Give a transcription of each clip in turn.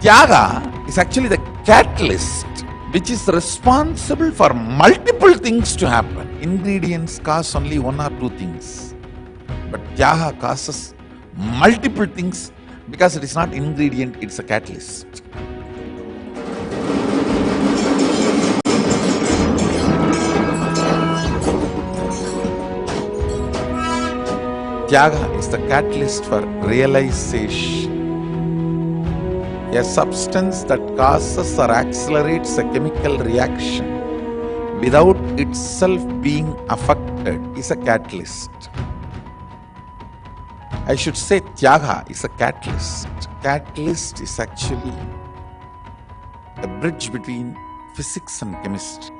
Tyaga is actually the catalyst which is responsible for multiple things to happen. Ingredients cause only one or two things, but Tyaga causes multiple things because it is not ingredient, it's a catalyst. Tyaga is the catalyst for realization. A substance that causes or accelerates a chemical reaction without itself being affected is a catalyst. I should say Tyaga is a catalyst. Catalyst is actually a bridge between physics and chemistry.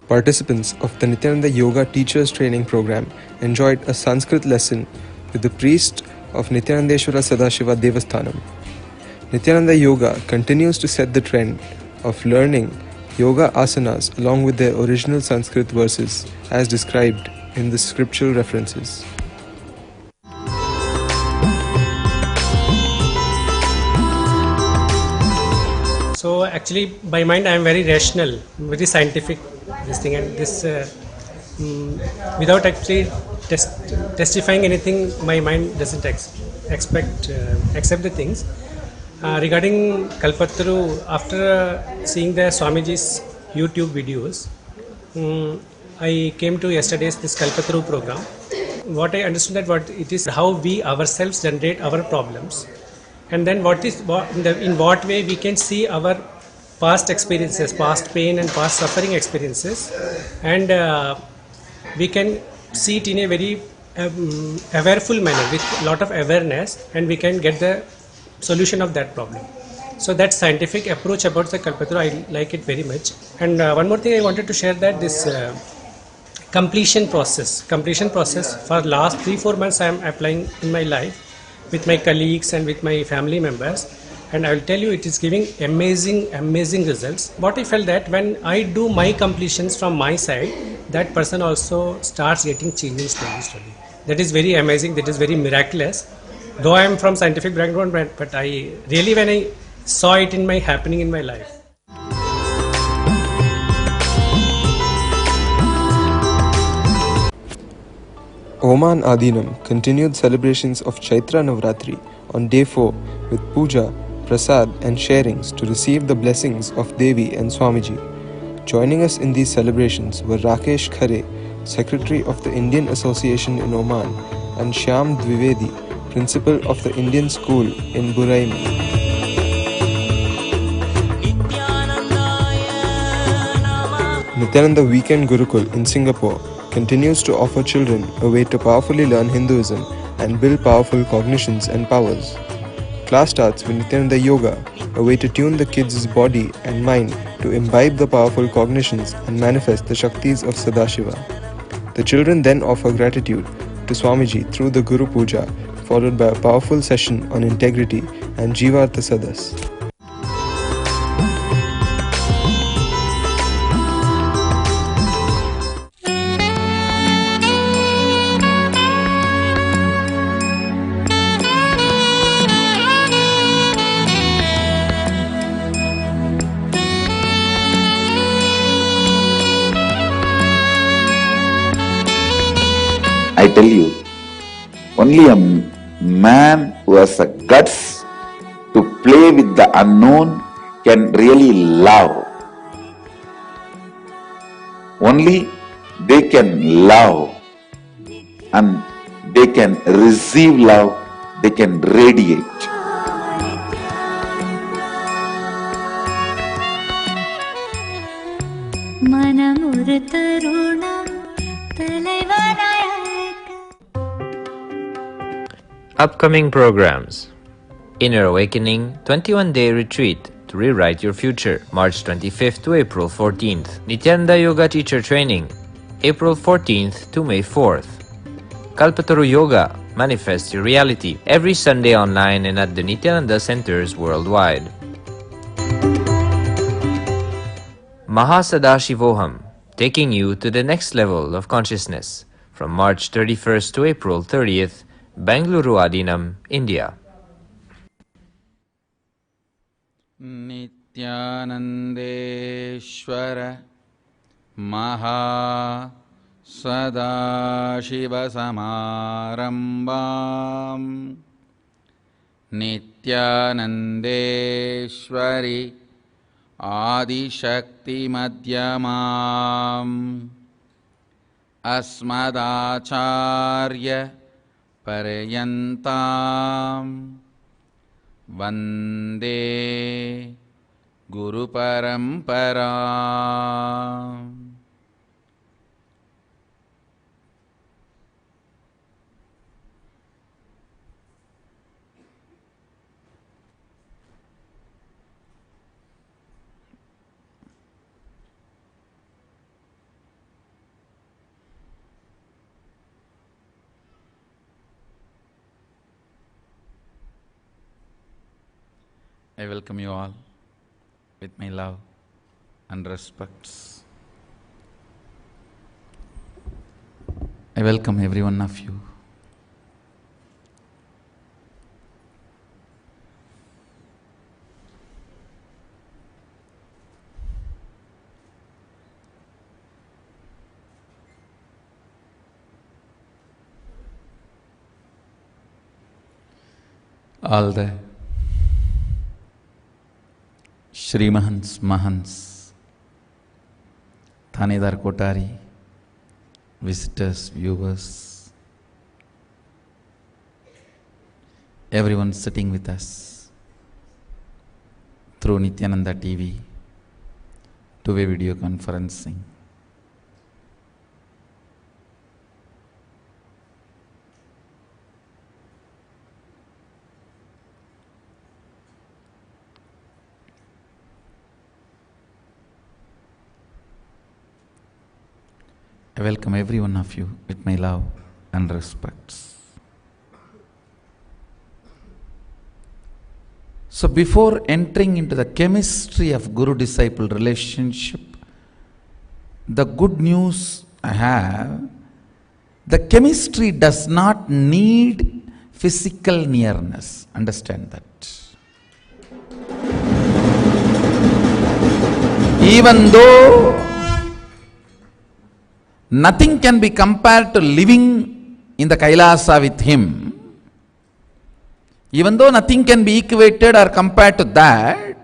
Participants of the Nityananda Yoga Teachers Training Program enjoyed a Sanskrit lesson with the priest of Nityanandeshwara Sadashiva Devasthanam. Nityananda Yoga continues to set the trend of learning yoga asanas along with their original Sanskrit verses as described in the scriptural references. So actually by mind I am very rational, very scientific this thing, and this without actually testifying anything, my mind doesn't accept the things. Regarding Kalpataru, after seeing the Swamiji's YouTube videos, I came to yesterday's this Kalpataru program. What I understood that what it is, how we ourselves generate our problems, and then in what way we can see our past experiences, past pain and past suffering experiences, and we can see it in a very awareful manner with lot of awareness, and we can get the solution of that problem. So that scientific approach about the Kalpataru, I like it very much. And one more thing I wanted to share, that this completion process for last 3-4 months I am applying in my life. with my colleagues and with my family members, and I will tell you it is giving amazing results. What I felt that when I do my completions from my side, that person also starts getting changing slowly. That is very amazing, that is very miraculous. Though I am from scientific background, but I really, when I saw it in my happening in my life. Oman Adinam continued celebrations of Chaitra Navratri on day 4 with puja, prasad and sharings to receive the blessings of Devi and Swamiji. Joining us in these celebrations were Rakesh Khare, Secretary of the Indian Association in Oman, and Shyam Dwivedi, Principal of the Indian School in Buraimi. Nityananda Weekend Gurukul in Singapore continues to offer children a way to powerfully learn Hinduism and build powerful cognitions and powers. Class starts with Nityananda Yoga, a way to tune the kids' body and mind to imbibe the powerful cognitions and manifest the Shaktis of Sadashiva. The children then offer gratitude to Swamiji through the Guru Puja, followed by a powerful session on integrity and Jivartha Sadas. I tell you, only a man who has a guts to play with the unknown can really love. Only they can love and they can receive love, they can radiate. Upcoming programs: Inner Awakening 21-day retreat to rewrite your future, March 25th to April 14th. Nityananda Yoga Teacher Training, April 14th to May 4th. Kalpataru Yoga, Manifest Your Reality, every Sunday online and at the Nityananda Centers worldwide. Mahasadashivoham, taking you to the next level of consciousness, from March 31st to April 30th, Bengaluru Adinam, India. Nityanandeshwara Maha Sadashiva Samarambam Nityanandeshwari Adi Shakti Madhyamam Asmadacharya Parayantam Vande Guru Parampara. I welcome you all with my love and respects. I welcome every one of you. All the Shrimahans, Mahans, Thanedar Kotari, visitors, viewers, everyone sitting with us through Nityananda TV, two-way video conferencing. I welcome every one of you with my love and respects. So before entering into the chemistry of guru-disciple relationship, the good news I have, the chemistry does not need physical nearness. Understand that. Even though nothing can be compared to living in the Kailasa with him, even though nothing can be equated or compared to that,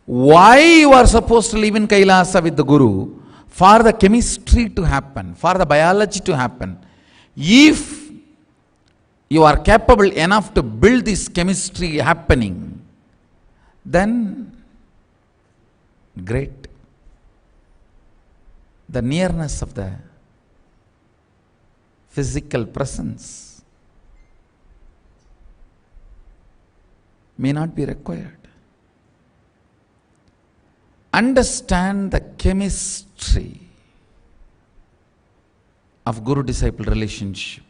why you are supposed to live in Kailasa with the Guru? For the chemistry to happen, for the biology to happen. If you are capable enough to build this chemistry happening, then great. The nearness of the physical presence may not be required. Understand the chemistry of guru-disciple relationship.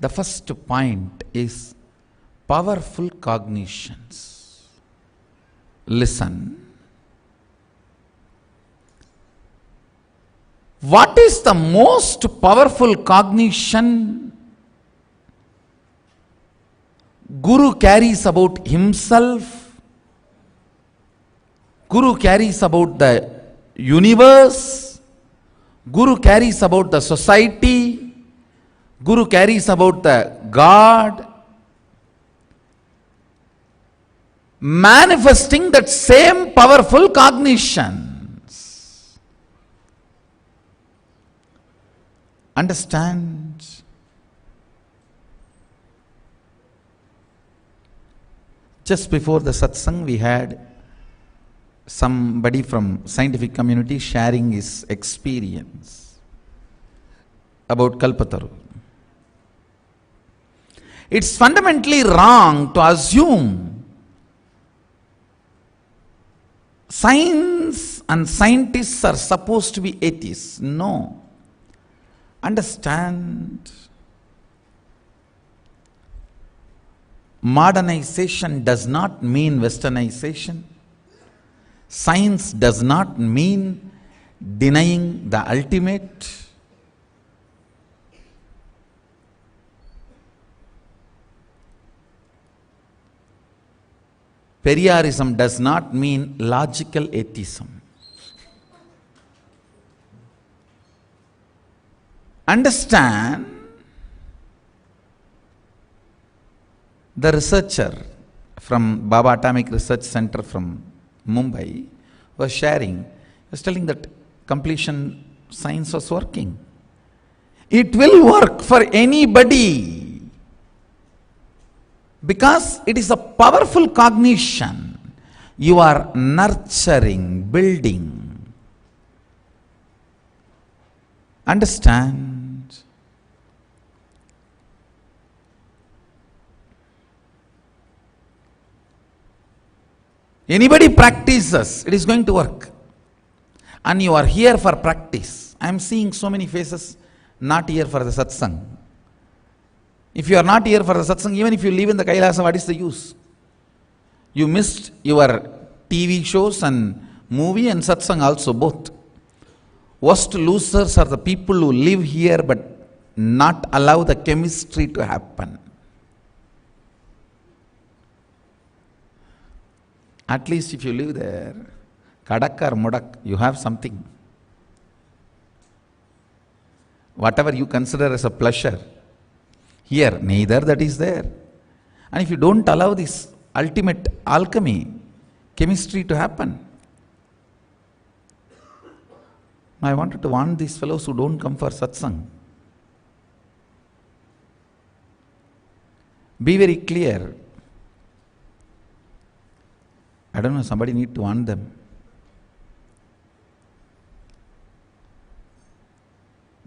The first point is powerful cognitions. Listen. What is the most powerful cognition Guru carries about himself? Guru carries about the universe, Guru carries about the society, Guru carries about the God, manifesting that same powerful cognitions. Understand? Just before the satsang, we had somebody from scientific community sharing his experience about Kalpataru. It's fundamentally wrong to assume science and scientists are supposed to be atheists. No. Understand? Modernization does not mean westernization. Science does not mean denying the ultimate. Periarism does not mean logical atheism. Understand? The researcher from Baba Atomic Research Center from Mumbai was sharing, was telling that completion science was working. It will work for anybody because it is a powerful cognition. You are nurturing, building. Understand? Anybody practices, it is going to work. And you are here for practice. I am seeing so many faces not here for the satsang. If you are not here for the satsang, even if you live in the Kailasa, what is the use? You missed your TV shows and movie and satsang also, both. Worst losers are the people who live here but not allow the chemistry to happen. At least if you live there, Kadak or Mudak, you have something. Whatever you consider as a pleasure, here neither that is there. And if you don't allow this ultimate alchemy, chemistry to happen, I wanted to warn these fellows who don't come for satsang. Be very clear. I don't know, somebody need to warn them.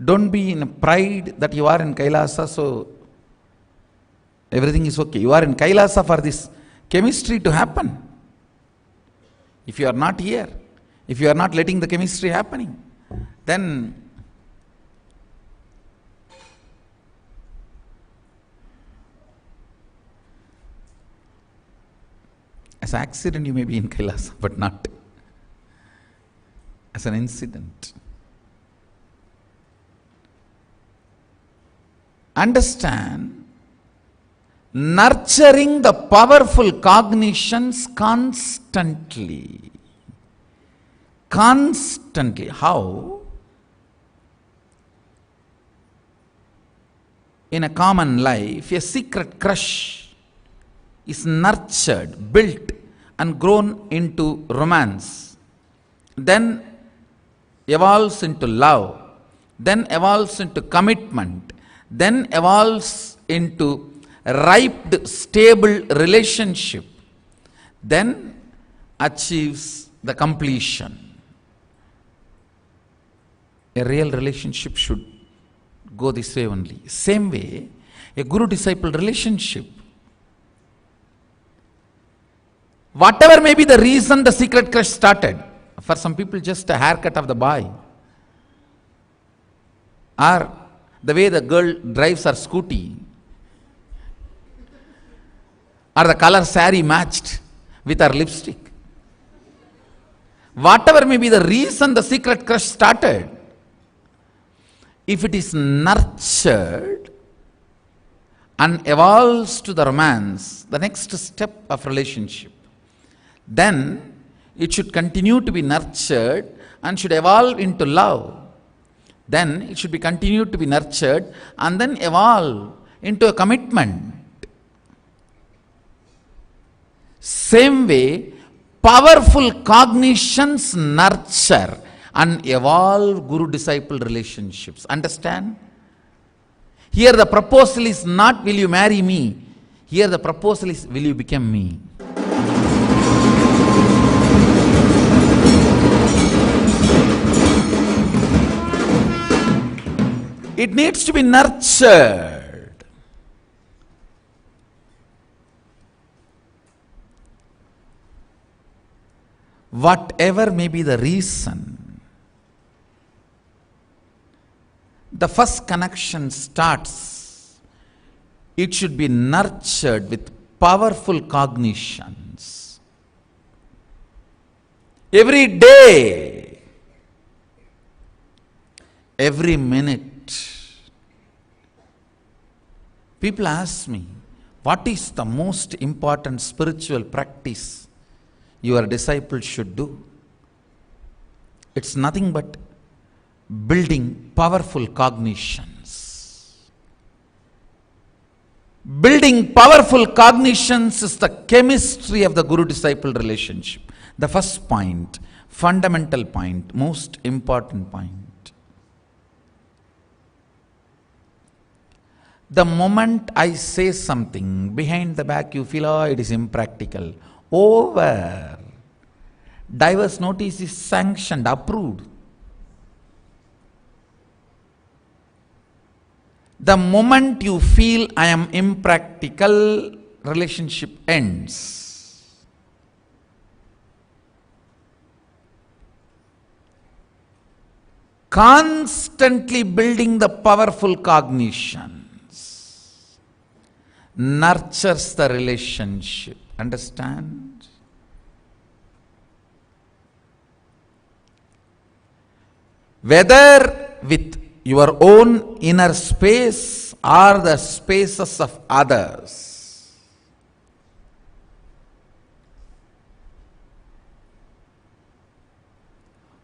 Don't be in pride that you are in Kailasa, so everything is okay. You are in Kailasa for this chemistry to happen. If you are not here, if you are not letting the chemistry happening, then As an accident, you may be in Kailasa, but not as an incident. Understand, nurturing the powerful cognitions constantly. Constantly. How? In a common life, a secret crush is nurtured, built, and grown into romance, then evolves into love, then evolves into commitment, then evolves into ripe, stable relationship, then achieves the completion. A real relationship should go this way only. Same way, a guru-disciple relationship. Whatever may be the reason the secret crush started, for some people just a haircut of the boy, or the way the girl drives her scooty, or the color saree matched with her lipstick. Whatever may be the reason the secret crush started, if it is nurtured and evolves to the romance, the next step of relationship, then it should continue to be nurtured and should evolve into love. Then it should be continued to be nurtured and then evolve into a commitment. Same way, powerful cognitions nurture and evolve guru-disciple relationships. Understand? Here the proposal is not, will you marry me? Here the proposal is, will you become me? It needs to be nurtured. Whatever may be the reason, the first connection starts, it should be nurtured with powerful cognitions. Every day, every minute, people ask me, what is the most important spiritual practice your disciples should do? It's nothing but building powerful cognitions. Building powerful cognitions is the chemistry of the guru-disciple relationship. The first point, fundamental point, most important point. The moment I say something, behind the back you feel, oh, it is impractical. Over. Divorce notice is sanctioned, approved. The moment you feel I am impractical, relationship ends. Constantly building the powerful cognitions nurtures the relationship. Understand? Whether with your own inner space or the spaces of others,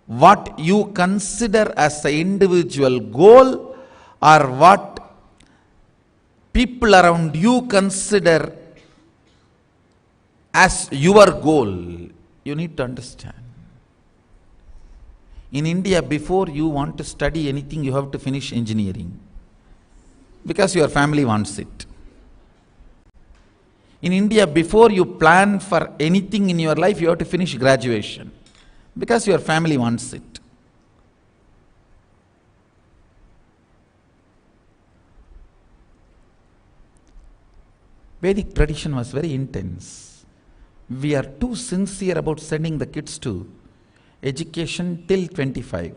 what you consider as the individual goal or what people around you consider as your goal, you need to understand. In India, before you want to study anything, you have to finish engineering because your family wants it. In India, before you plan for anything in your life, you have to finish graduation because your family wants it. Vedic tradition was very intense. We are too sincere about sending the kids to education till 25.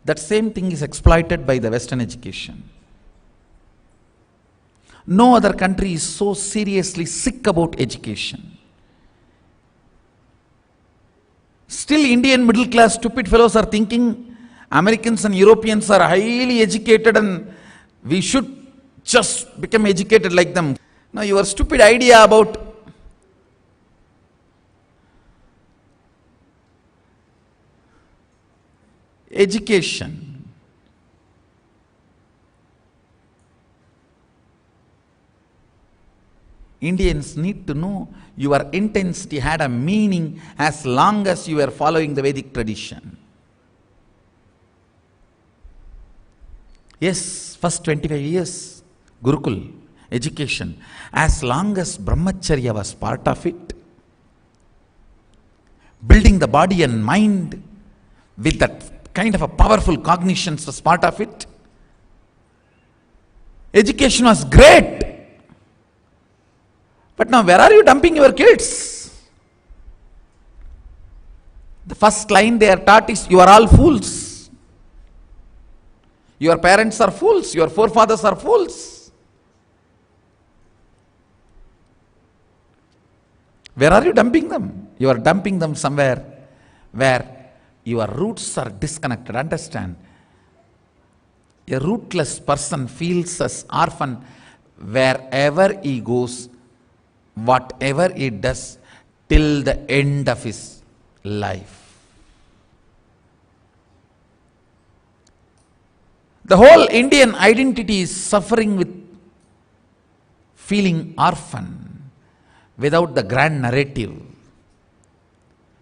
That same thing is exploited by the Western education. No other country is so seriously sick about education. Still Indian middle class stupid fellows are thinking Americans and Europeans are highly educated and we should just become educated like them. Now your stupid idea about education, Indians need to know your intensity had a meaning as long as you were following the Vedic tradition. Yes, first 25 years, Gurukul, education, as long as Brahmacharya was part of it, building the body and mind with that kind of a powerful cognition was part of it, education was great. But now where are you dumping your kids? The first line they are taught is, you are all fools. Your parents are fools. Your forefathers are fools. Where are you dumping them? You are dumping them somewhere where your roots are disconnected. Understand? A rootless person feels as orphan wherever he goes, whatever he does till the end of his life. The whole Indian identity is suffering with feeling orphan without the grand narrative,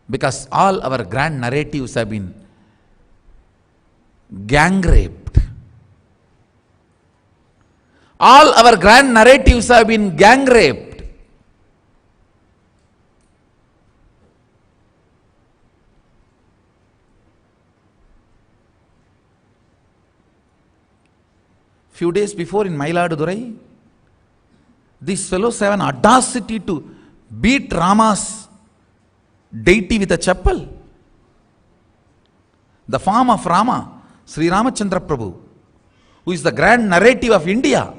because all our grand narratives have been gang raped. All our grand narratives have been gang raped. Few days before in Mailadurai, these fellows have an audacity to beat Rama's deity with a chappal. The form of Rama, Sri Ramachandra Prabhu, who is the grand narrative of India.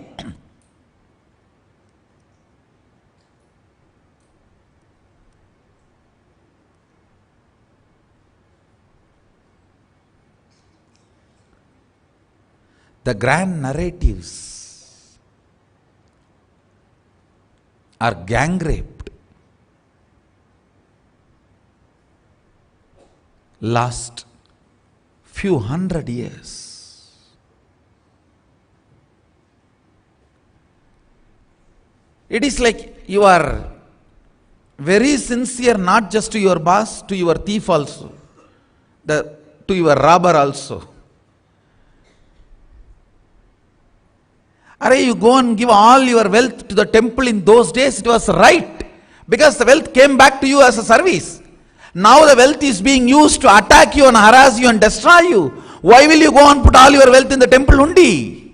The grand narratives are gang raped. Last few hundred years. It is like you are very sincere, not just to your boss, to your thief also, to your robber also. Arey, you go and give all your wealth to the temple. In those days it was right, because the wealth came back to you as a service. Now the wealth is being used to attack you and harass you and destroy you. Why will you go and put all your wealth in the temple hundi?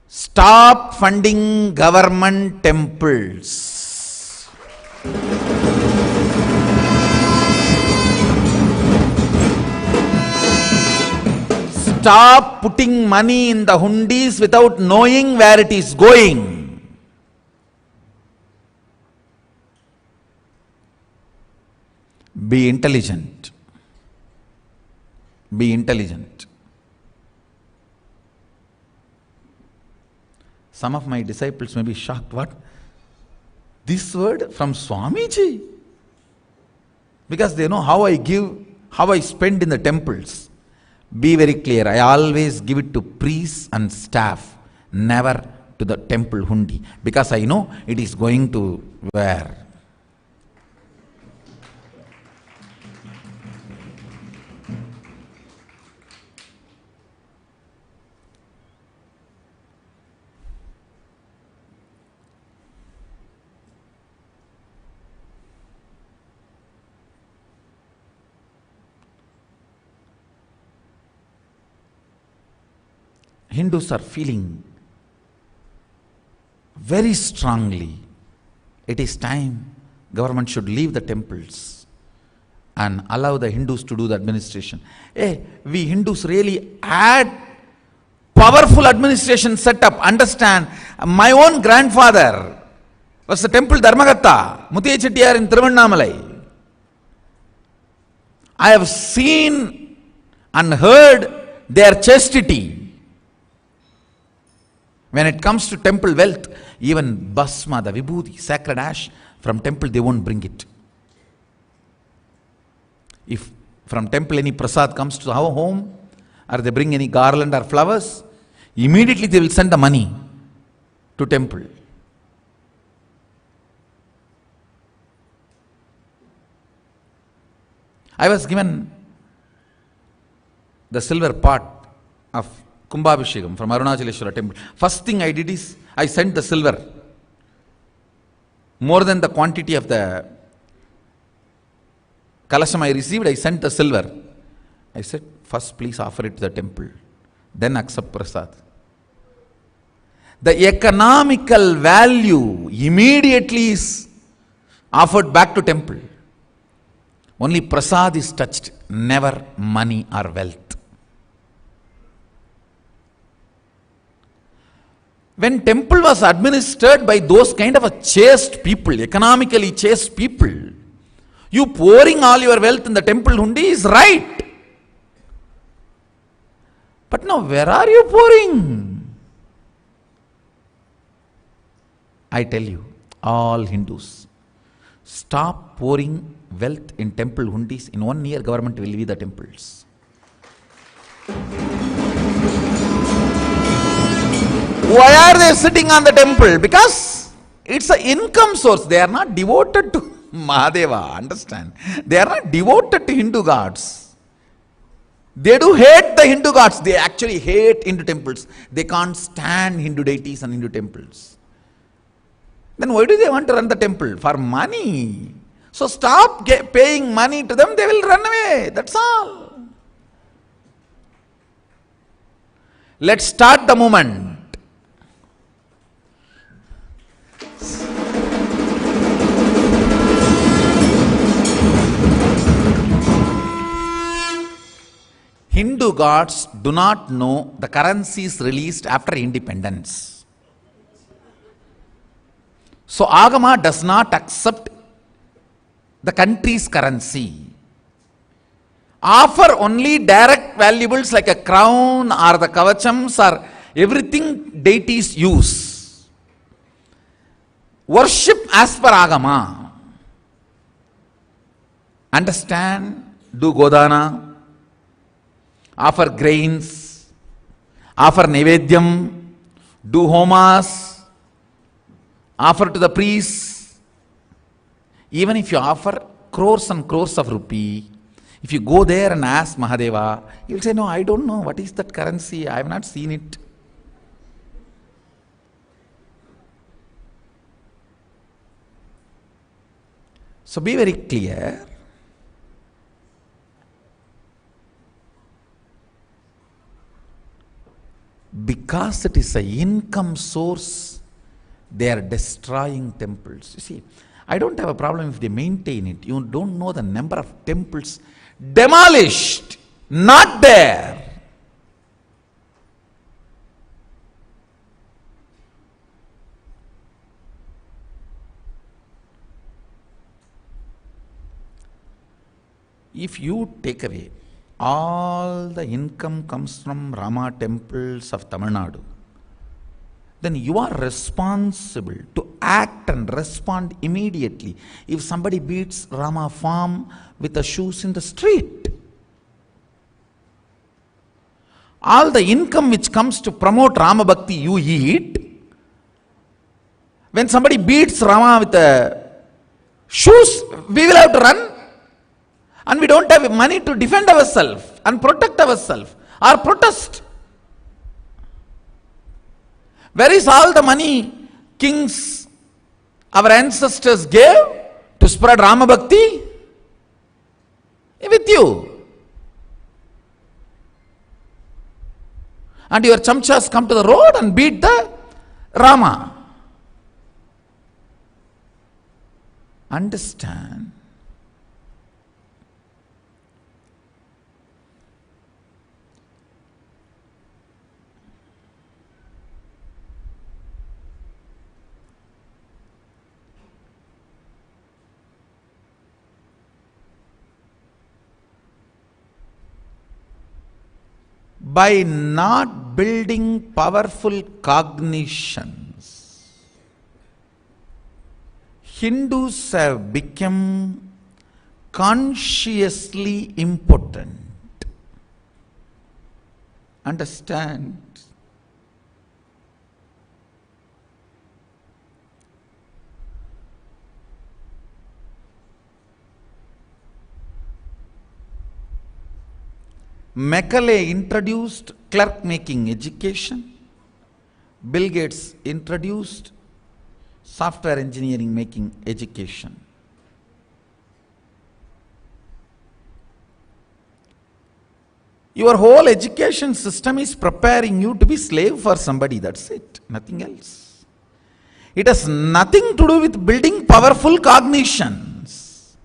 Stop funding government temples. Stop putting money in the hundis without knowing where it is going. Be intelligent. Be intelligent. Some of my disciples may be shocked. What? This word from Swamiji? Because they know how I give, how I spend in the temples. Be very clear, I always give it to priests and staff, never to the temple hundi, because I know it is going to where? Hindus are feeling very strongly, it is time government should leave the temples and allow the Hindus to do the administration. Hey, we Hindus really had powerful administration setup. Understand, my own grandfather was the temple Dharmagata, Muthiya Chettiar in Tiruvannamalai. I have seen and heard their chastity. When it comes to temple wealth, even Basma, the Vibhuti, sacred ash from temple, they won't bring it. If from temple any prasad comes to our home, or they bring any garland or flowers, immediately they will send the money to temple. I was given the silver pot of Kumbhabhishekam from Arunachaleshwara temple. First thing I did is, I sent the silver. More than the quantity of the Kalasham I received, I sent the silver. I said, first please offer it to the temple, then accept prasad. The economical value immediately is offered back to temple. Only prasad is touched, never money or wealth. When temple was administered by those kind of a chaste people, economically chaste people, you pouring all your wealth in the temple hundi is right. But now where are you pouring? I tell you, all Hindus, stop pouring wealth in temple hundis. In 1 year, government will leave the temples. Why are they sitting on the temple? Because it's an income source. They are not devoted to Mahadeva, understand? They are not devoted to Hindu gods. They do hate the Hindu gods. They actually hate Hindu temples. They can't stand Hindu deities and Hindu temples. Then why do they want to run the temple? For money. So stop paying money to them, they will run away. That's all. Let's start the movement. Hindu gods do not know the currencies released after independence. So Agama does not accept the country's currency. Offer only direct valuables like a crown or the kavachams or everything deities use. Worship as per Agama. Understand? Do Godana. Offer grains, offer Nevedyam, do homas, offer to the priests. Even if you offer crores and crores of rupee, if you go there and ask Mahadeva, he will say, no, I don't know, what is that currency, I have not seen it. So be very clear. Because it is an income source, they are destroying temples. You see, I don't have a problem if they maintain it. You don't know the number of temples demolished, not there. If you take away all the income comes from Rama temples of Tamil Nadu, then you are responsible to act and respond immediately. If somebody beats Rama farm with the shoes in the street, all the income which comes to promote Rama Bhakti you eat. When somebody beats Rama with the shoes, we will have to run. And we don't have money to defend ourselves and protect ourselves or protest. Where is all the money kings, our ancestors gave to spread Rama Bhakti? With you. And your chamchas come to the road and beat the Rama. Understand? by not building powerful cognitions, Hindus have become consciously impotent. Understand? Macaulay introduced clerk making education. Bill Gates introduced software engineering making education. Your whole education system is preparing you to be slave for somebody, that's it, nothing else. It has nothing to do with building powerful cognitions.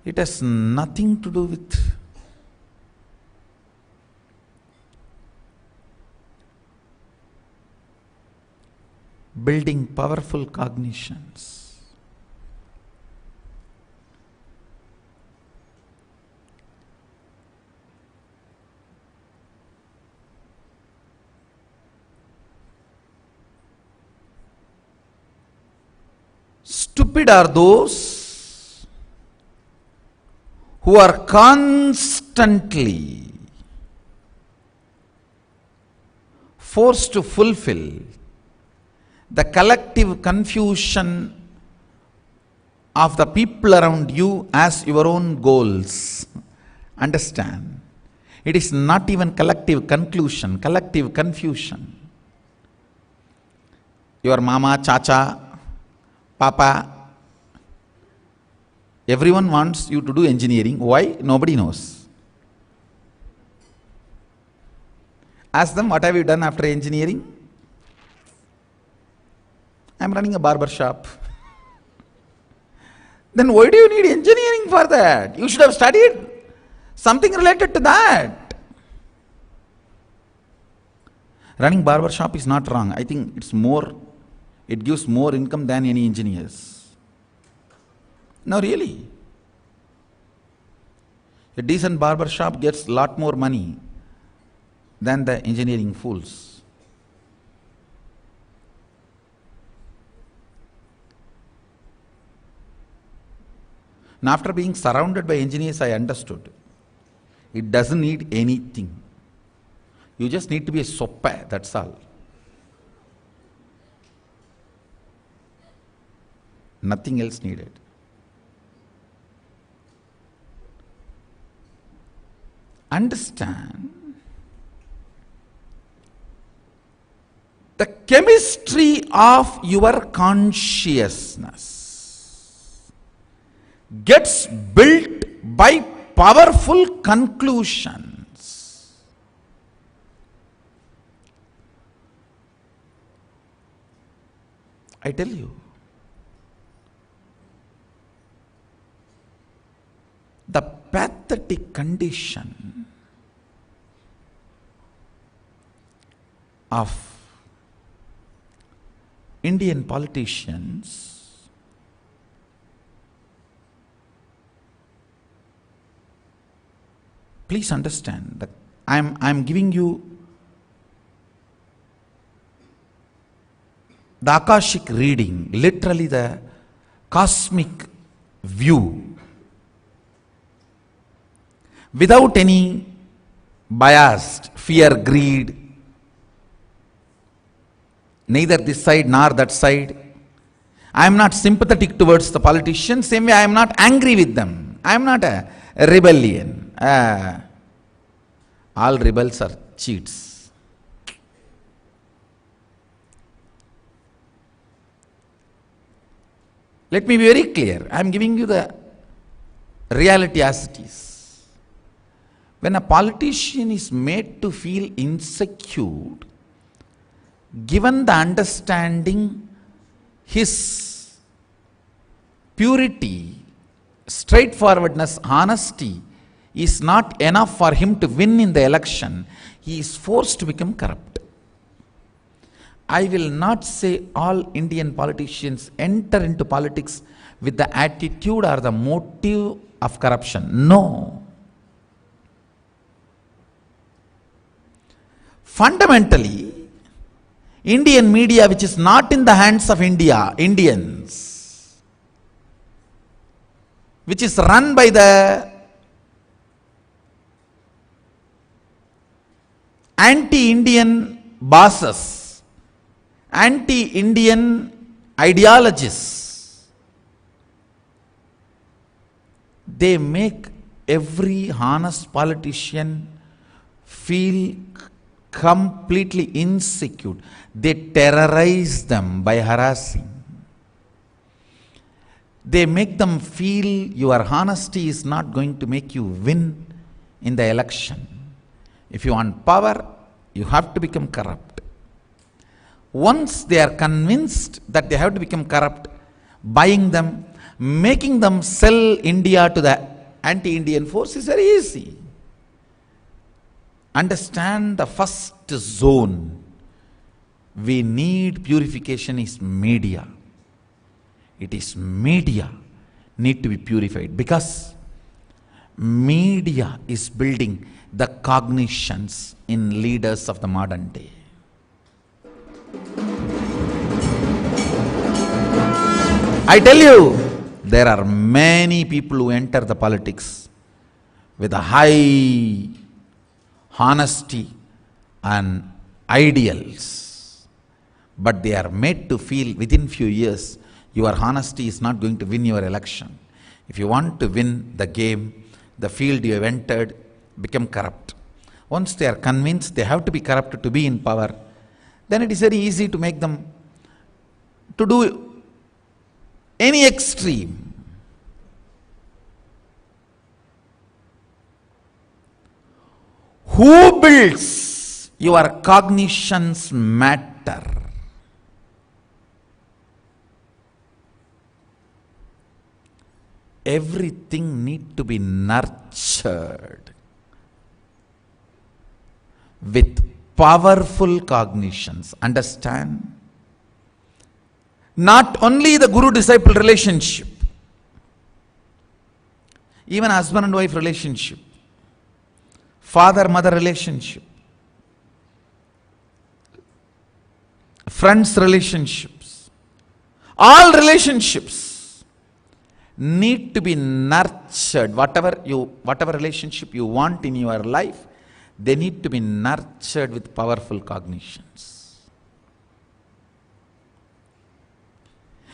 It has nothing to do with building powerful cognitions. Stupid are those who are constantly forced to fulfill the collective confusion of the people around you as your own goals. Understand? It is not even collective conclusion, collective confusion. Your mama, chacha, papa, everyone wants you to do engineering. Why? Nobody knows. Ask them, what have you done after engineering? I'm running a barber shop. Then why do you need engineering for that? You should have studied something related to that. Running barber shop is not wrong. I think it gives more income than any engineers. No, really. A decent barber shop gets a lot more money than the engineering fools. Now, after being surrounded by engineers, I understood. It doesn't need anything. You just need to be a soppa, that's all. Nothing else needed. Understand the chemistry of your consciousness gets built by powerful conclusions. I tell you, the pathetic condition of Indian politicians please understand that I'm giving you the Akashic reading, literally the cosmic view, without any biased fear, greed, neither this side nor that side. I am not sympathetic towards the politicians, same way I am not angry with them. I am not a rebellion. All rebels are cheats. Let me be very clear. I am giving you the reality as it is. When a politician is made to feel insecure, given the understanding his purity, straightforwardness, honesty is not enough for him to win in the election, he is forced to become corrupt. I will not say all Indian politicians enter into politics with the attitude or the motive of corruption. No. Fundamentally, Indian media, which is not in the hands of Indians, which is run by the anti-Indian bosses, anti-Indian ideologists, they make every honest politician feel completely insecure. They terrorize them by harassing. They make them feel your honesty is not going to make you win in the election. If you want power, you have to become corrupt. Once they are convinced that they have to become corrupt, buying them, making them sell India to the anti-Indian force is very easy. Understand the first zone. We need purification is media. It is media need to be purified, because media is building the cognitions in leaders of the modern day. I tell you, there are many people who enter the politics with a high honesty and ideals, but they are made to feel within few years your honesty is not going to win your election. If you want to win the game, the field you have entered, become corrupt. Once they are convinced they have to be corrupt to be in power, then it is very easy to make them to do any extreme. Who builds your cognitions matter. Everything need to be nurtured with powerful cognitions. Understand? Not only the guru-disciple relationship, even husband and wife relationship, father-mother relationship, friends relationships, all relationships need to be nurtured. Whatever relationship you want in your life, they need to be nurtured with powerful cognitions.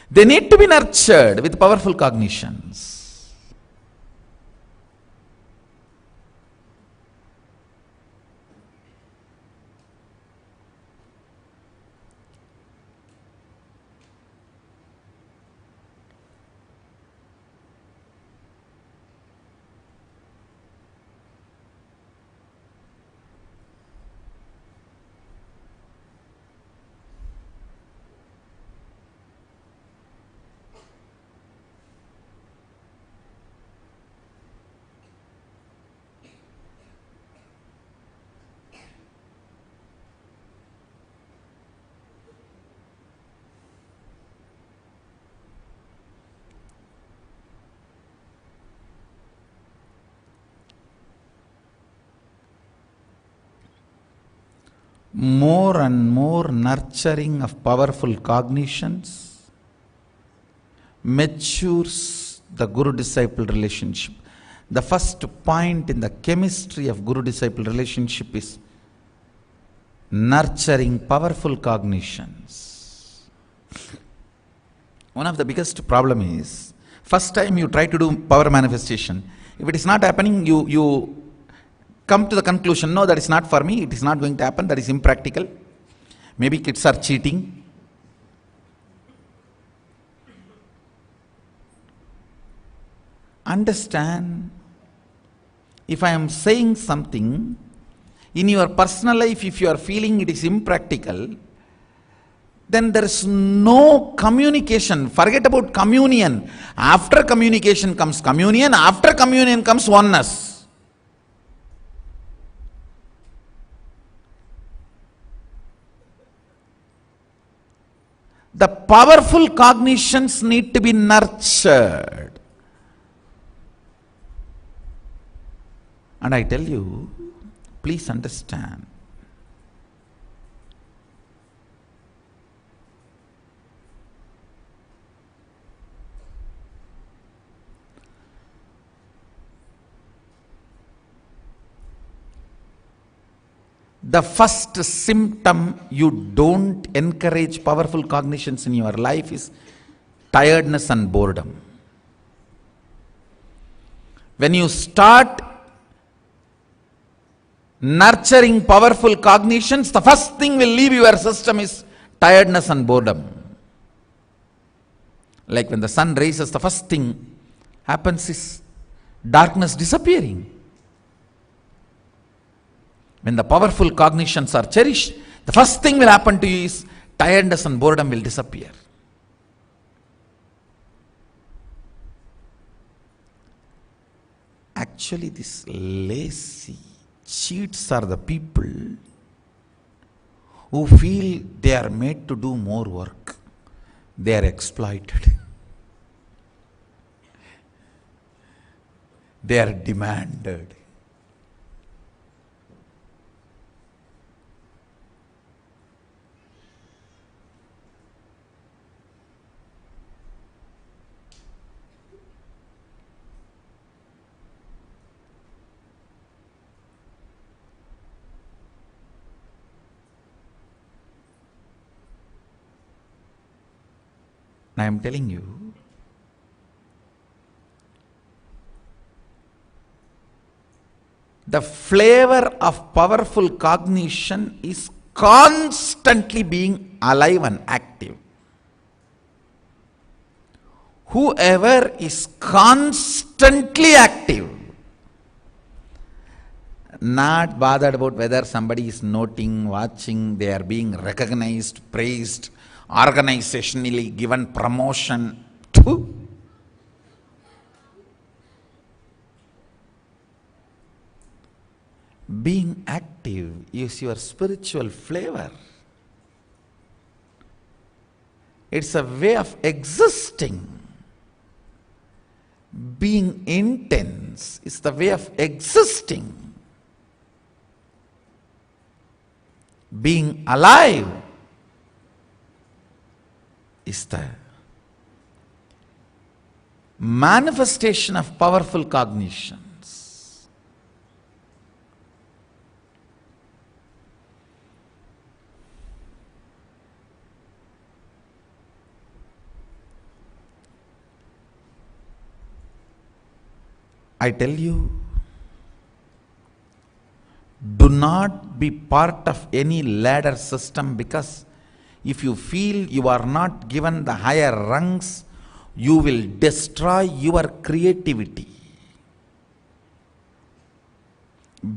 They need to be nurtured with powerful cognitions. More and more nurturing of powerful cognitions matures the guru-disciple relationship. The first point in the chemistry of guru-disciple relationship is nurturing powerful cognitions. One of the biggest problem is, first time you try to do power manifestation, if it is not happening, you come to the conclusion, no, that is not for me, it is not going to happen, that is impractical. Maybe kids are cheating. Understand, if I am saying something, in your personal life, if you are feeling it is impractical, then there is no communication. Forget about communion. After communication comes communion, after communion comes oneness. The powerful cognitions need to be nurtured. And I tell you, please understand, the first symptom you don't encourage powerful cognitions in your life is tiredness and boredom. When you start nurturing powerful cognitions, the first thing will leave your system is tiredness and boredom. Like when the sun rises, the first thing happens is darkness disappearing. When the powerful cognitions are cherished, the first thing will happen to you is tiredness and boredom will disappear. Actually, these lazy cheats are the people who feel they are made to do more work. They are exploited. They are demanded. I am telling you, the flavor of powerful cognition is constantly being alive and active. Whoever is constantly active, not bothered about whether somebody is noting, watching, they are being recognized, praised, organizationally given promotion to, being active is your spiritual flavor. It's a way of existing. Being intense is the way of existing. Being alive is the manifestation of powerful cognitions. I tell you, do not be part of any ladder system, because if you feel you are not given the higher rungs, you will destroy your creativity.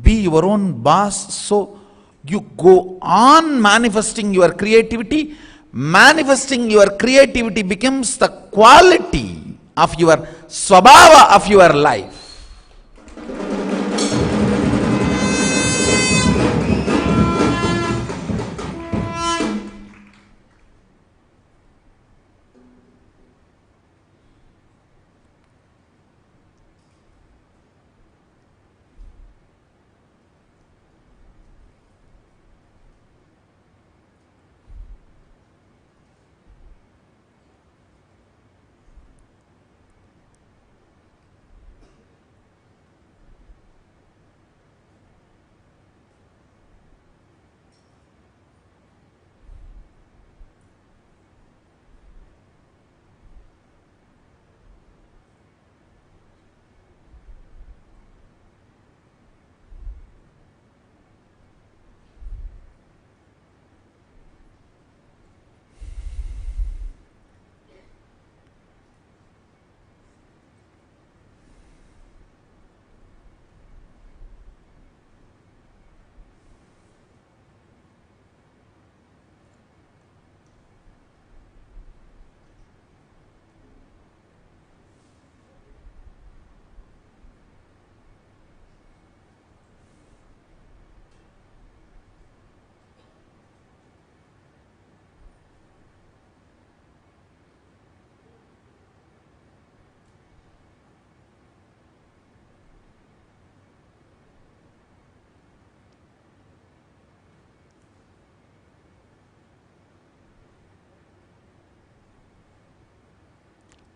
Be your own boss, so you go on manifesting your creativity. Manifesting your creativity becomes the quality of your swabhava of your life.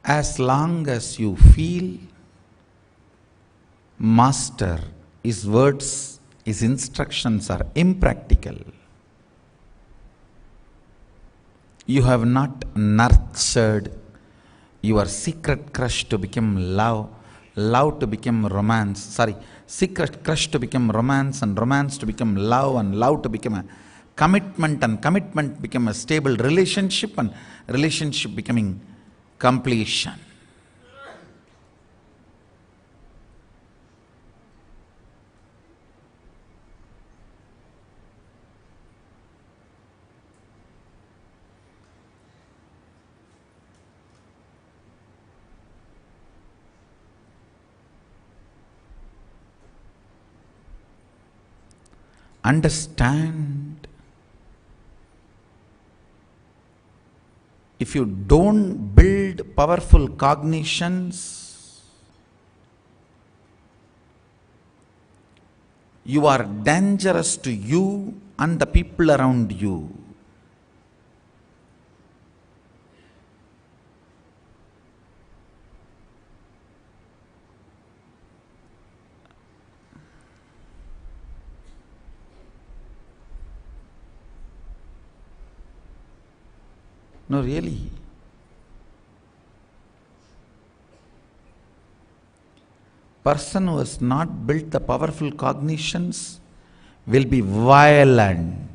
As long as you feel master, his words, his instructions are impractical, you have not nurtured your secret crush to become love, love to become romance, secret crush to become romance, and romance to become love, and love to become a commitment, and commitment become a stable relationship, and relationship becoming completion. Understand, if you don't build powerful cognitions, you are dangerous to you and the people around you. No, really. Person who has not built the powerful cognitions will be violent.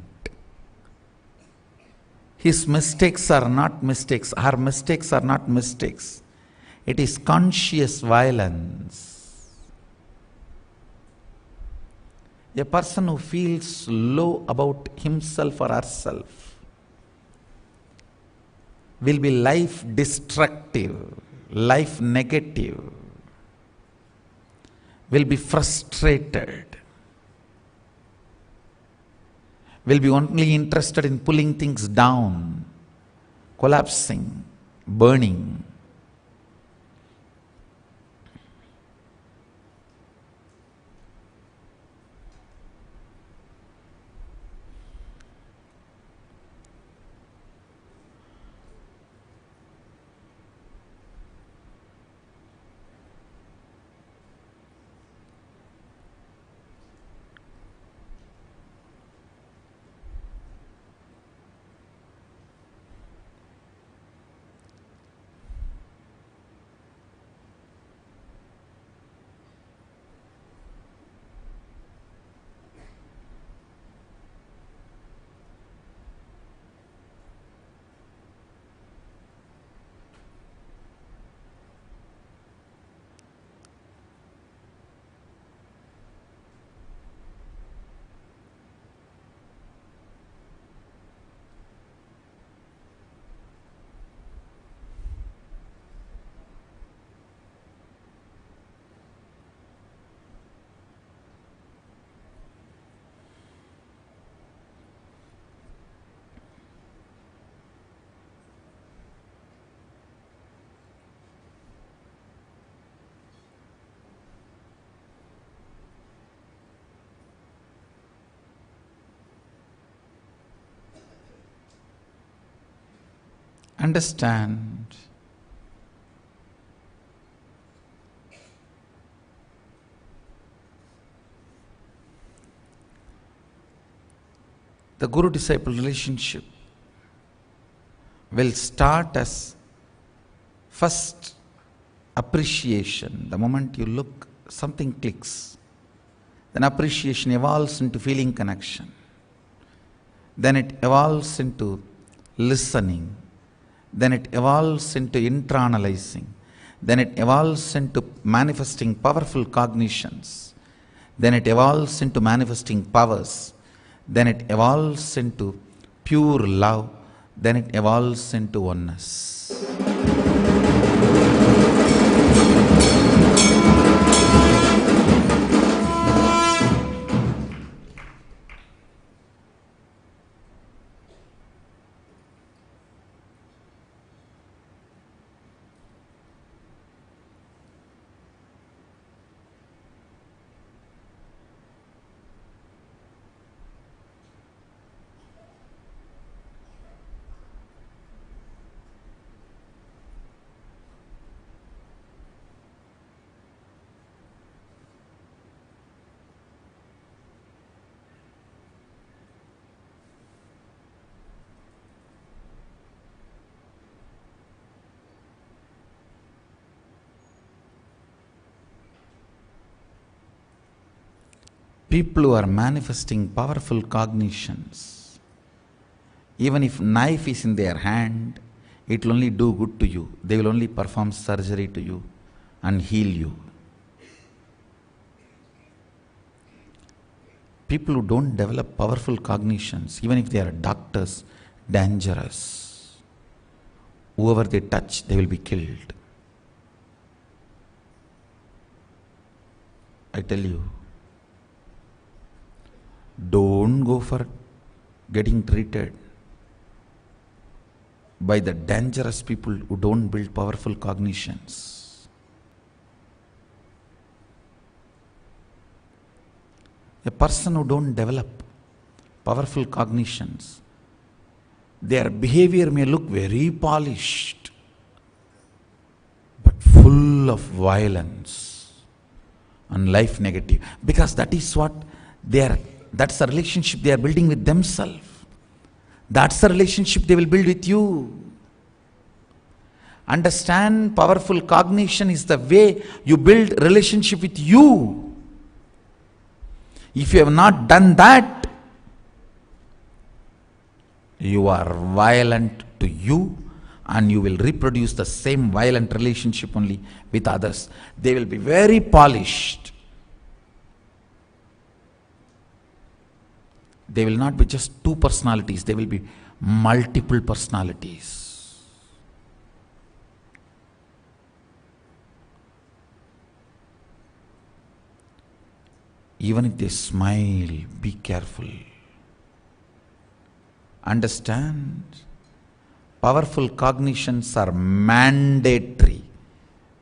His mistakes are not mistakes. Her mistakes are not mistakes. It is conscious violence. A person who feels low about himself or herself will be life destructive, life negative, will be frustrated, will be only interested in pulling things down, collapsing, burning. Understand, the guru-disciple relationship will start as first appreciation. The moment you look, something clicks. Then appreciation evolves into feeling connection. Then it evolves into listening. Then it evolves into internalizing. Then it evolves into manifesting powerful cognitions. Then it evolves into manifesting powers. Then it evolves into pure love. Then it evolves into oneness. People who are manifesting powerful cognitions, even if knife is in their hand, it will only do good to you. They will only perform surgery to you and heal you. People who don't develop powerful cognitions, even if they are doctors, dangerous. Whoever they touch, they will be killed. I tell you, don't go for getting treated by the dangerous people who don't build powerful cognitions. A person who don't develop powerful cognitions, their behavior may look very polished, but full of violence and life negative. Because that is what that's the relationship they are building with themselves. That's the relationship they will build with you. Understand, powerful cognition is the way you build relationship with you. If you have not done that, you are violent to you, and you will reproduce the same violent relationship only with others. They will be very polished. They will not be just two personalities, they will be multiple personalities. Even if they smile, be careful. Understand, powerful cognitions are mandatory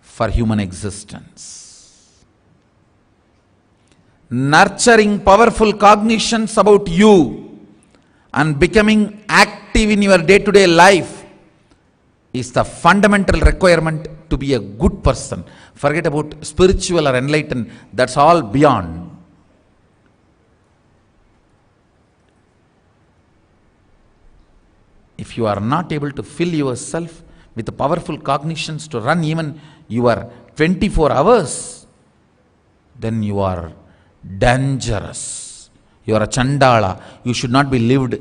for human existence. Nurturing powerful cognitions about you and becoming active in your day-to-day life is the fundamental requirement to be a good person. Forget about spiritual or enlightened, that's all beyond. If you are not able to fill yourself with the powerful cognitions to run even your 24 hours, then you are dangerous. You are a Chandala. You should not be lived.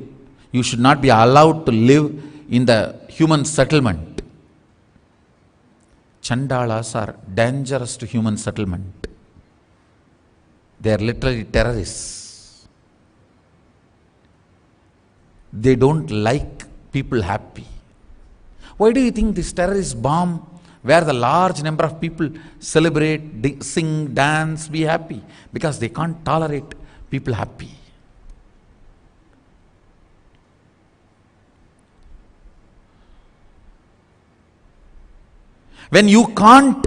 You should not be allowed to live in the human settlement. Chandalas are dangerous to human settlement. They are literally terrorists. They don't like people happy. Why do you think this terrorist bomb, where the large number of people celebrate, sing, dance, be happy? Because they can't tolerate people happy. When you can't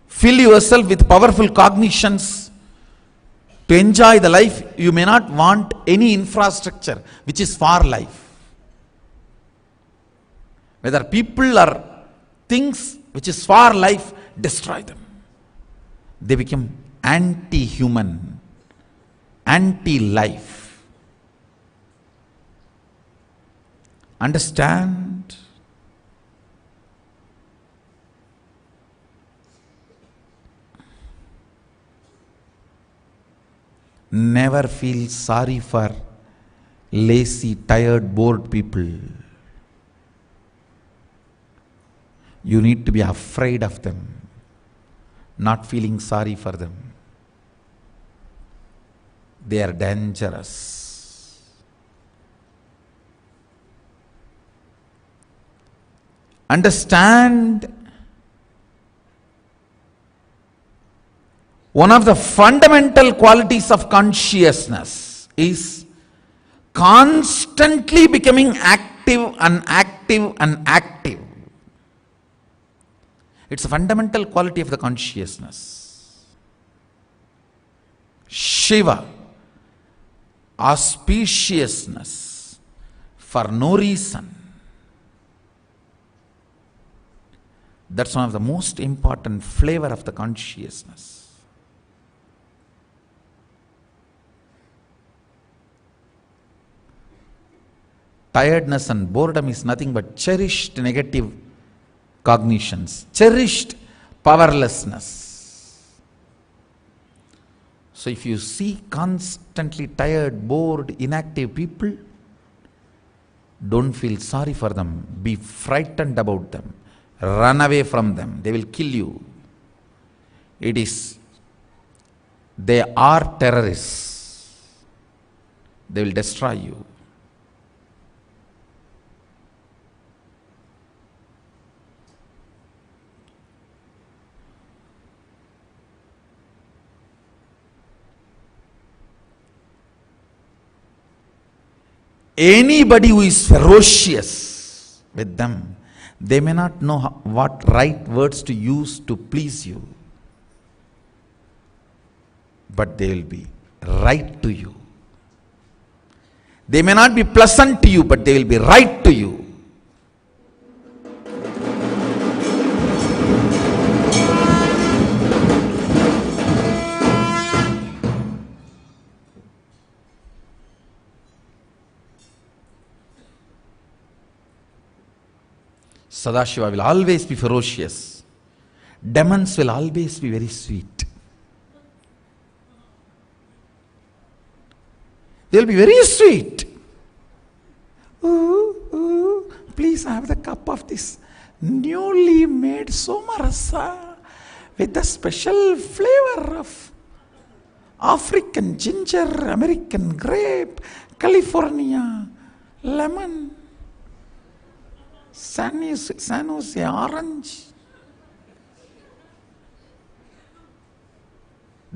fill yourself with powerful cognitions to enjoy the life, you may not want any infrastructure which is for life. Whether people or things which is for life, destroy them. They become anti-human, anti-life. Understand? Never feel sorry for lazy, tired, bored people. You need to be afraid of them, not feeling sorry for them. They are dangerous. Understand, one of the fundamental qualities of consciousness is constantly becoming active and active and active. It's a fundamental quality of the consciousness. Shiva, auspiciousness for no reason. That's one of the most important flavor of the consciousness. Tiredness and boredom is nothing but cherished negative cognitions, cherished powerlessness. So if you see constantly tired, bored, inactive people, don't feel sorry for them. Be frightened about them. Run away from them. They will kill you. They are terrorists. They will destroy you. Anybody who is ferocious with them, they may not know what right words to use to please you, but they will be right to you. They may not be pleasant to you, but they will be right to you. Sadashiva will always be ferocious. Demons will always be very sweet. They will be very sweet. Ooh, ooh, please have the cup of this newly made Somarasa with a special flavor of African ginger, American grape, California lemon, San Jose orange.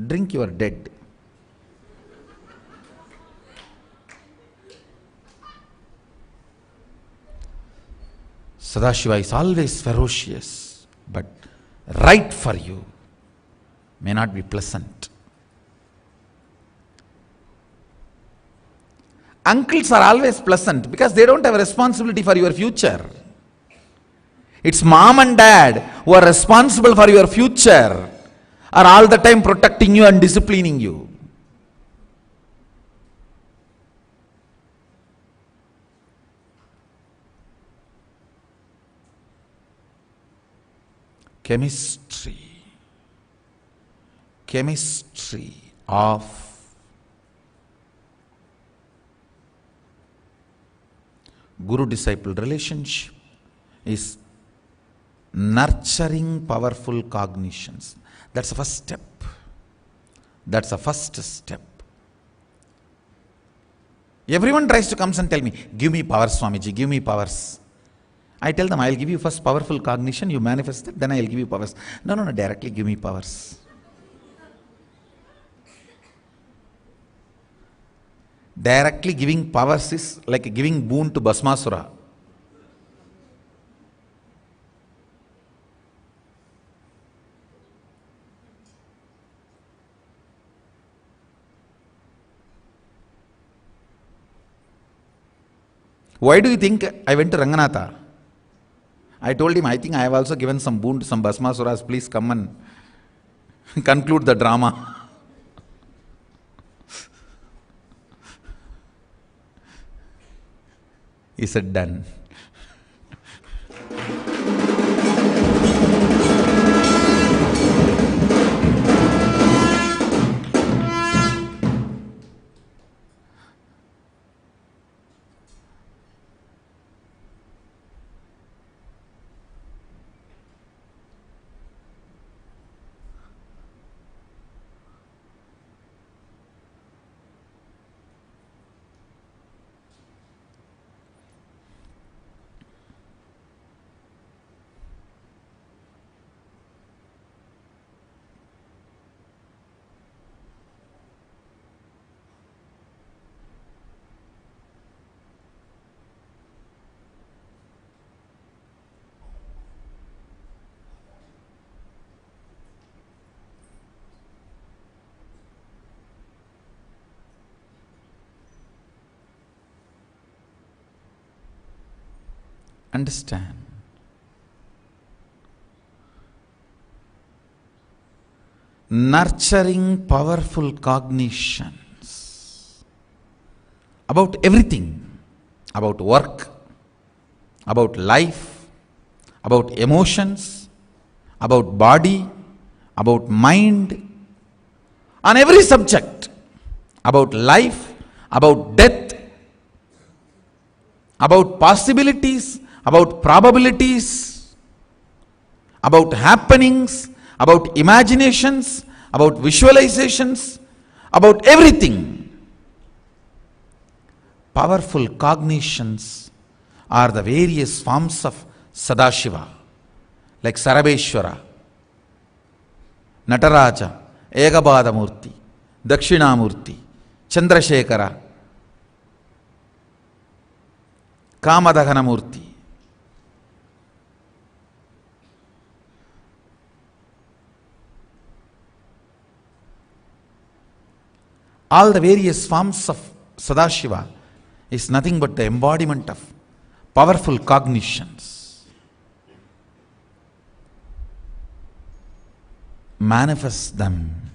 Drink, you are dead. Sadashiva is always ferocious, but right for you, may not be pleasant. Uncles are always pleasant because they don't have a responsibility for your future. It's mom and dad who are responsible for your future, are all the time protecting you and disciplining you. Chemistry of guru-disciple relationship is nurturing powerful cognitions. That's the first step. That's the first step. Everyone tries to come and tell me, give me powers, Swamiji, give me powers. I tell them, I'll give you first powerful cognition, you manifest it, then I'll give you powers. No, directly give me powers. Directly giving powers is like giving boon to Bhasmasura. Why do you think I went to Ranganatha? I told him, I think I have also given some boon to some Bhasmasuras. Please come and conclude the drama. He said, done. Understand. Nurturing powerful cognitions about everything, about work, about life, about emotions, about body, about mind, on every subject, about life, about death, about possibilities, about probabilities, about happenings, about imaginations, about visualizations, about everything. Powerful cognitions are the various forms of Sadashiva, like Sarabeshwara, Nataraja, Egabadamurti, Dakshinamurti, Chandrasekhara, Kamadahanamurti. All the various forms of Sadashiva is nothing but the embodiment of powerful cognitions. Manifest them.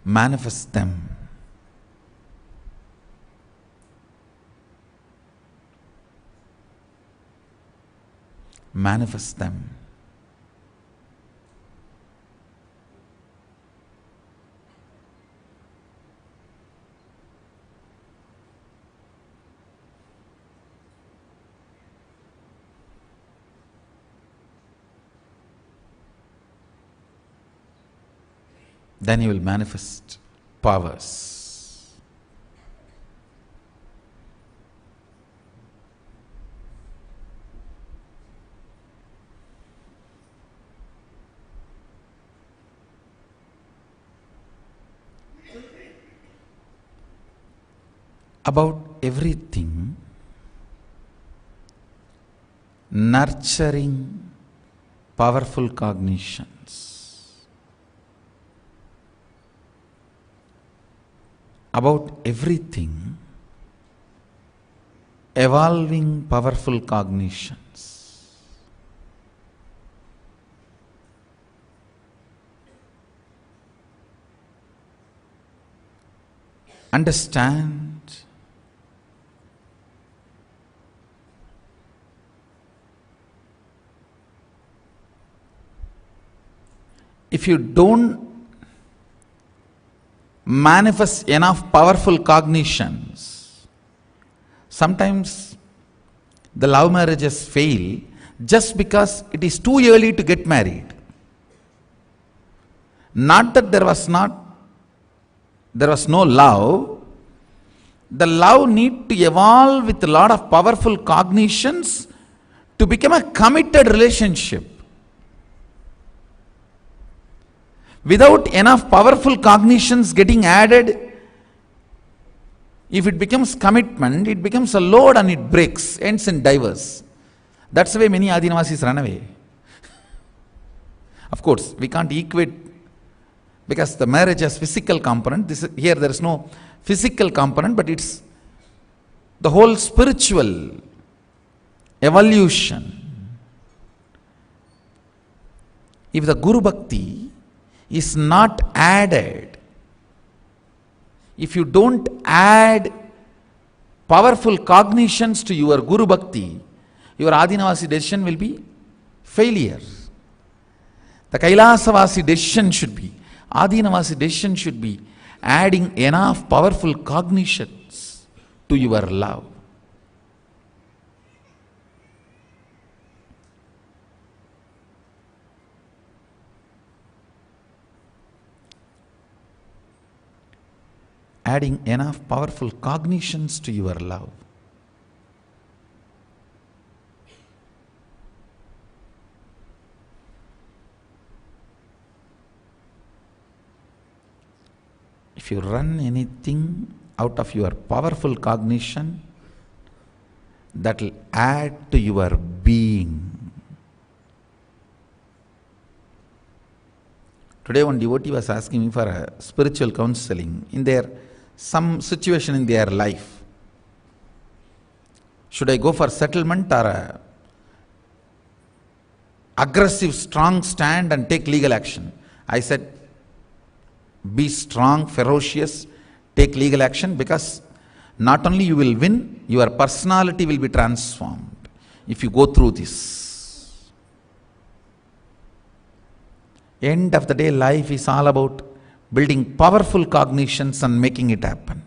Manifest them. Manifest them. Then you will manifest powers. About everything, nurturing powerful cognitions. About everything, evolving powerful cognitions. Understand if you don't manifest enough powerful cognitions, sometimes the love marriages fail just because it is too early to get married. Not that there was no love. The love need to evolve with a lot of powerful cognitions to become a committed relationship. Without enough powerful cognitions getting added, if it becomes commitment, it becomes a load and it breaks, ends in divorce. That's the way many Adinavasis run away. Of course, we can't equate, because the marriage has physical component. Here there is no physical component, but it's the whole spiritual evolution. If the Guru Bhakti is not added, if you don't add powerful cognitions to your Guru Bhakti, your Adinavasi decision will be failure. The Kailasavasi decision should be, Adinavasi decision should be adding enough powerful cognitions to your love. Adding enough powerful cognitions to your love. If you run anything out of your powerful cognition, that will add to your being. Today one devotee was asking me for a spiritual counseling in some situation in their life. Should I go for settlement or a aggressive, strong stand and take legal action? I said, be strong, ferocious, take legal action, because not only you will win, your personality will be transformed if you go through this. End of the day, life is all about building powerful cognitions and making it happen.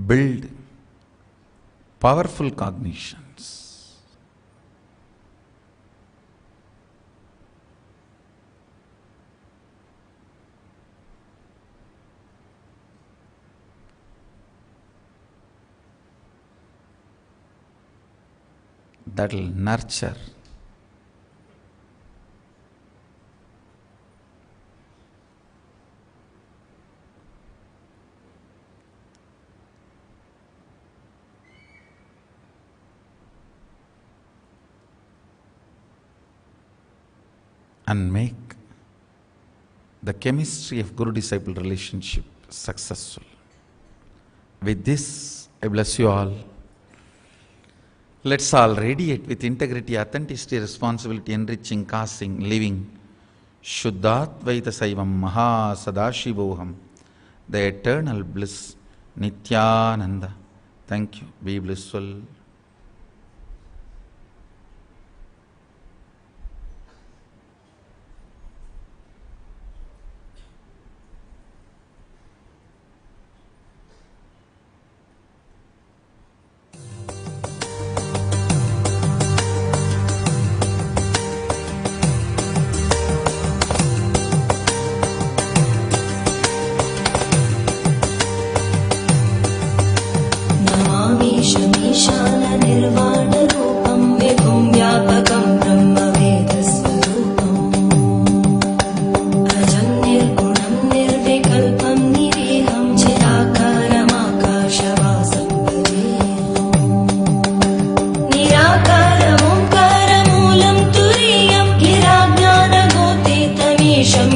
Build powerful cognitions. That will nurture and make the chemistry of Guru-disciple relationship successful. With this, I bless you all. Let's all radiate with integrity, authenticity, responsibility, enriching, causing, living. Shuddhatvaita Saivam Maha Sadashivoham, the eternal bliss, Nityananda. Thank you. Be blissful. निर्वाणरूपं विभुं व्यापकं ब्रह्मवेदस्वरूपम् अजं निर्गुणं निर्विकल्पं निरीहं चिराकारमाकाशवासं निराकारमोङ्कारमूलं तुरीयं गिराज्ञानगोपेतमीशं